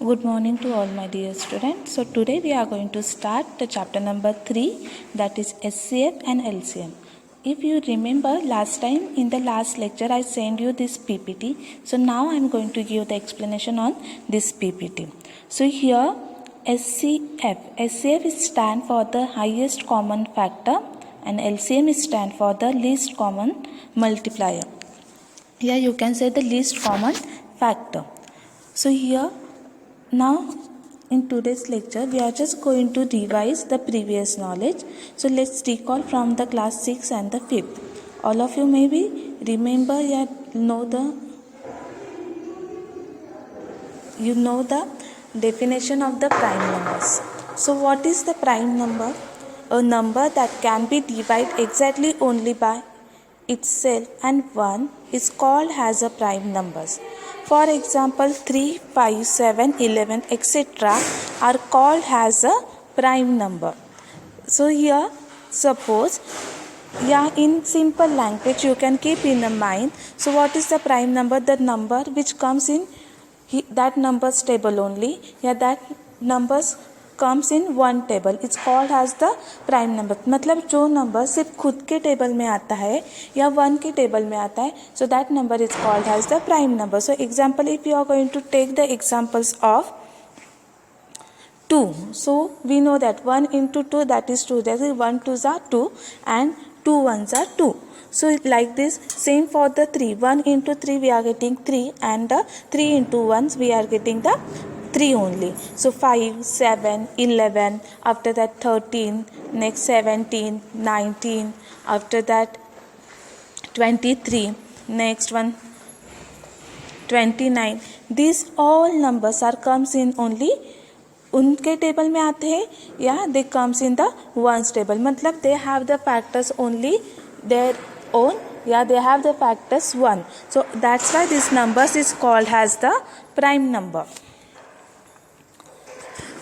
Good morning to all my dear students. So today we are going to start the chapter number 3, that is SCF and LCM. If you remember last time in the last lecture I sent you this PPT. So now I am going to give the explanation on this PPT. So here SCF is stand for the highest common factor and LCM is stand for the least common multiplier. Here you can say the least common factor. So here now in today's lecture we are just going to revise the previous knowledge. So let's recall from the class 6 and the 5th. All of you maybe remember know the definition of the prime numbers. So what is the prime number? A number that can be divided exactly only by itself and 1 is called as a prime numbers. For example, 3, 5, 7, 11, etc. are called as a prime number. So here, suppose, in simple language you can keep in mind. So what is the prime number? The number which comes in that numbers table only. That numbers comes in one table. It's called as the prime number. मतलब जो number सिर्फ खुद के table में आता है या one के टेबल में आता है, so that number is called as the prime number. So example, if you are going to take the examples of 2, so we know that 1 into 2, that is 2, that is 1 2s are 2 and 2 1s are 2. So like this, same for the 3, 1 into 3 we are getting 3 and 3 into 1s we are getting the 3 only. So 5, 7, 11, after that 13, next 17, 19, after that 23, next one 29. These all numbers are comes in only उनके table में आते हैं या they comes in the ones table. मतलब they have the factors only their own या they have the factors 1. So that's why this numbers is called as the prime number.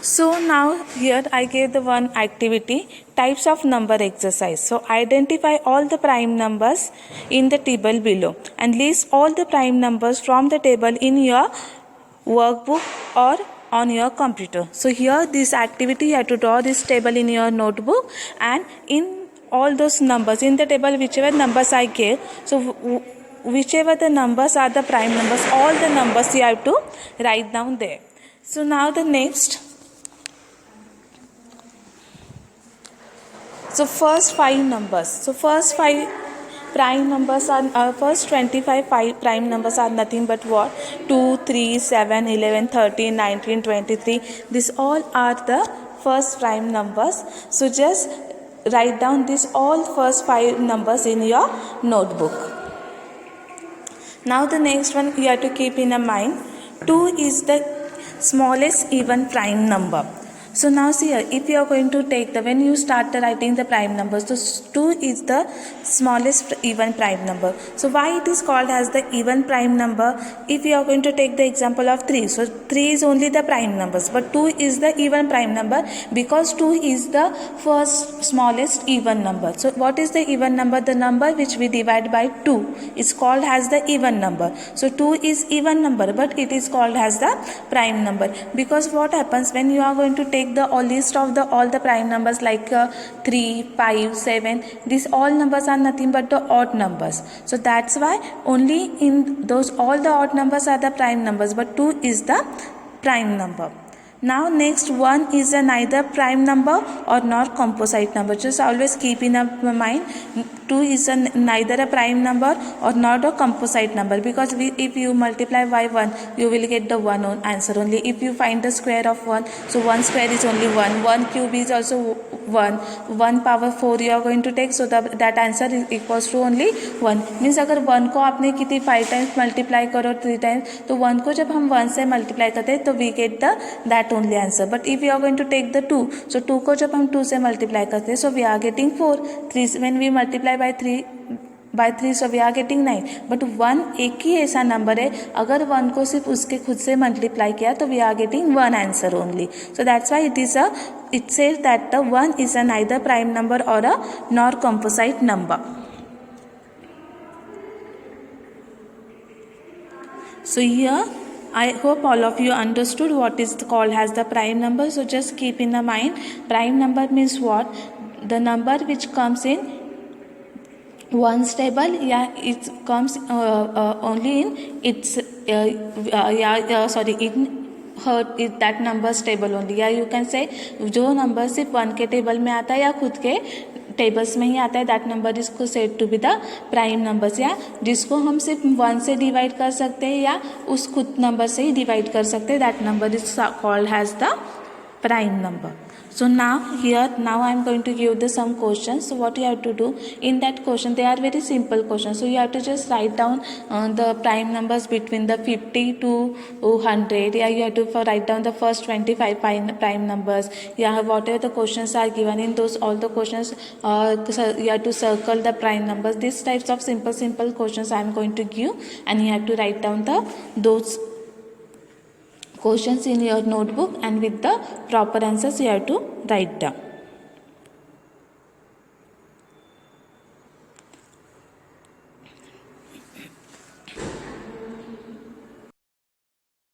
So now here I gave the one activity, types of number exercise. So identify all the prime numbers in the table below and list all the prime numbers from the table in your workbook or on your computer. So here this activity you have to draw this table in your notebook and in all those numbers in the table whichever numbers I gave, so whichever the numbers are the prime numbers, all the numbers you have to write down there. So now the next. So first 5 numbers. So first 5 prime numbers are first 25 prime numbers are nothing but what? 2, 3, 7, 11, 13, 19, 23. These all are the first prime numbers. So just write down these all first 5 numbers in your notebook. Now the next one you have to keep in mind. 2 is the smallest even prime number. So now see here, if you are going to take when you start writing the prime numbers, so 2 is the smallest even prime number. So why it is called as the even prime number? If you are going to take the example of 3, so 3 is only the prime numbers, but 2 is the even prime number because 2 is the first smallest even number. So what is the even number? The number which we divide by 2 is called as the even number. So 2 is even number, but it is called as the prime number because what happens when you are going to take the list of all the prime numbers like 3, 5, 7, these all numbers are nothing but the odd numbers. So that's why only in those all the odd numbers are the prime numbers, but 2 is the prime number. Now next, 1 is a neither prime number or nor composite number. Just always keep in mind 2 is neither a prime number or not a composite number because if you multiply by 1 you will get the 1 answer only. If you find the square of 1, so 1 square is only 1, 1 cube is also 1 power 4 you are going to take, so that answer is equals to only 1. Means अगर 1 को आपने कितनी 5 times multiply करो 3 times, तो 1 को जब हम 1 से multiply करते हैं तो we get that only answer. But if we are going to take the 2, so 2 को जब हम 2 से multiply करते हैं, so we are getting 4. 3 when we multiply by 3 so we are getting 9. But 1 एक ही ऐसा नंबर है, अगर 1 को सिर्फ उसके खुद से मल्टीप्लाई किया तो we are getting 1 answer only. So that's why it says that the 1 is a neither prime number or a nor composite number. So here I hope all of you understood what is called as the prime number. So just keep in the mind, prime number means what? The number which comes in one's table, yeah, it comes only in its in her is that numbers table only, या you can say जो number सिर्फ 1 के table में आता है या खुद के टेबल्स में ही आता है, दैट नंबर इज को said to be the prime numbers, या जिसको हम सिर्फ 1 से डिवाइड कर सकते हैं या उस खुद नंबर से ही डिवाइड कर सकते हैं, that number is called has the prime number. So now I am going to give the some questions. So what you have to do in that question, they are very simple questions. So you have to just write down the prime numbers between the 50 to 100. Yeah, you have to write down the first 25 prime numbers. Yeah, whatever the questions are given in those all the questions, you have to circle the prime numbers. These types of simple questions I am going to give, and you have to write down those questions in your notebook, and with the proper answers you have to write down.